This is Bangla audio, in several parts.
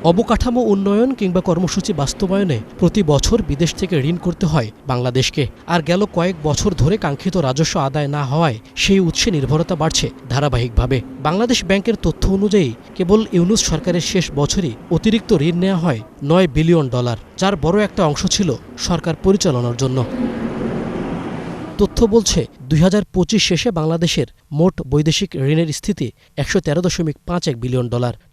অবকাঠামো উন্নয়ন কিংবা কর্মসূচি বাস্তবায়নে প্রতি বছর বিদেশ থেকে ঋণ করতে হয় বাংলাদেশকে। আর গেল কয়েক বছর ধরে কাঙ্ক্ষিত রাজস্ব আদায় না হওয়ায় সেই উৎসে নির্ভরতা বাড়ছে ধারাবাহিকভাবে। বাংলাদেশ ব্যাংকের তথ্য অনুযায়ী কেবল ইউনূস সরকারের শেষ বছরই অতিরিক্ত ঋণ নেওয়া হয় $9 বিলিয়ন, যার বড় একটা অংশ ছিল সরকার পরিচালনার জন্য। তথ্য বলছে 2025 শেষে বাংলাদেশের মোট বৈদেশিক ঋণের স্থিতি $113.51 বিলিয়ন,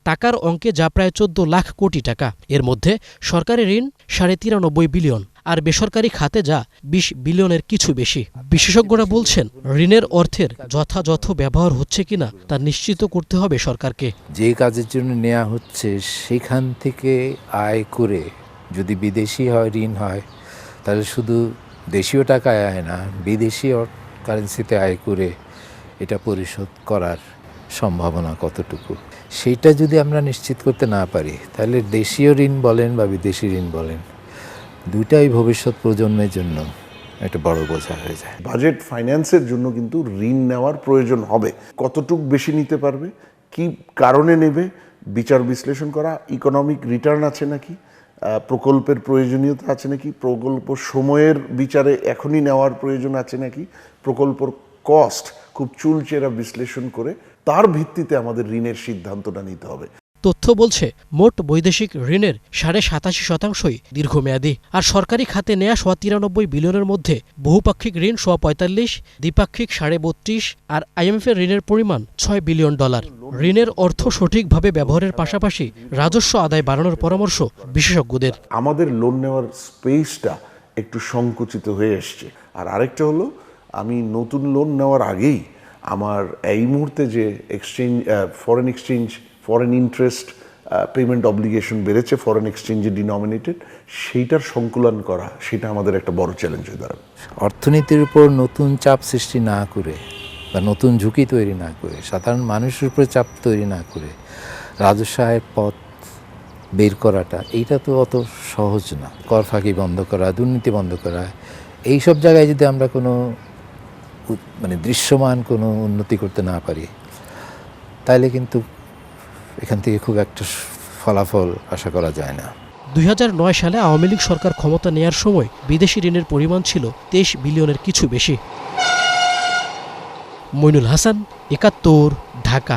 টাকার অঙ্কে যা প্রায় 14 লাখ কোটি টাকা। এর মধ্যে সরকারি ঋণ 93.5 বিলিয়ন আর বেসরকারি খাতে যা 20 বিলিয়নের কিছু বেশি। বিশেষজ্ঞরা বলছেন, ঋণের অর্থের যথাযথ ব্যবহার হচ্ছে কিনা তা নিশ্চিত করতে হবে সরকারকে। যে কাজের জন্য নেওয়া হচ্ছে সেখান থেকে আয় করে যদি বিদেশি ঋণ হয়, তাহলে শুধু দেশীয় টাকায় আয় না, বিদেশি কারেন্সিতে আয় করে এটা পরিশোধ করার সম্ভাবনা কতটুকু, সেইটা যদি আমরা নিশ্চিত করতে না পারি, তাহলে দেশীয় ঋণ বলেন বা বিদেশি ঋণ বলেন, দুইটাই ভবিষ্যৎ প্রজন্মের জন্য একটা বড় বোঝা হয়ে যায়। বাজেট ফাইন্যান্সের জন্য কিন্তু ঋণ নেওয়ার প্রয়োজন হবে। কতটুক বেশি নিতে পারবে, কি কারণে নেবে, বিচার বিশ্লেষণ করা, ইকোনমিক রিটার্ন আছে নাকি, প্রকল্পের প্রয়োজনীয়তা আছে নাকি, প্রকল্প সময়ের বিচারে এখনই নেওয়ার প্রয়োজন আছে নাকি, প্রকল্পর কস্ট খুব চুলচেরা বিশ্লেষণ করে তার ভিত্তিতে আমাদের ঋণের সিদ্ধান্তটা নিতে হবে। তথ্য বলছে, মোট বৈদেশিক ঋণের 87.5%ই দীর্ঘমেয়াদী। আর সরকারি খাতে নেয়া 93 বিলিয়নের মধ্যে বহুপাক্ষিক ঋণ 45, দ্বিপাক্ষিক 32.5 আর IMF-এর ঋণের পরিমাণ $6 বিলিয়ন। ঋণের অর্থ সঠিকভাবে ব্যবহারের পাশাপাশি রাজস্ব আদায় বাড়ানোর পরামর্শ বিশেষজ্ঞদের। আমাদের লোন নেওয়ার স্পেসটা একটু সংকুচিত হয়ে এসছে। আর আরেকটা হলো, আমি নতুন লোন নেওয়ার আগেই আমার এই মুহূর্তে যে ফরেন ইন্টারেস্ট পেমেন্ট অব্লিগেশন বেড়েছে, ফরেন এক্সচেঞ্জে ডিনোমিনেটেড, সেইটার সংকুলন করা, সেটা আমাদের একটা বড় চ্যালেঞ্জ হয়ে দাঁড়াবে। অর্থনীতির উপর নতুন চাপ সৃষ্টি না করে বা নতুন ঝুঁকি তৈরি না করে, সাধারণ মানুষের উপরে চাপ তৈরি না করে রাজস্ব আয়ের পথ বের করাটা, এইটা তো অত সহজ না। কর ফাঁকি বন্ধ করা, দুর্নীতি বন্ধ করা, এইসব জায়গায় যদি আমরা কোনো দৃশ্যমান কোনো উন্নতি করতে না পারি, তাহলে কিন্তু এখান থেকে খুব একটা ফলাফল আশা করা যায় না। 2009 সালে আওয়ামী লীগ সরকার ক্ষমতা নেয়ার সময় বিদেশি ঋণের পরিমাণ ছিল 23 বিলিয়নের কিছু বেশি। মইনুল হাসান, 71, ঢাকা।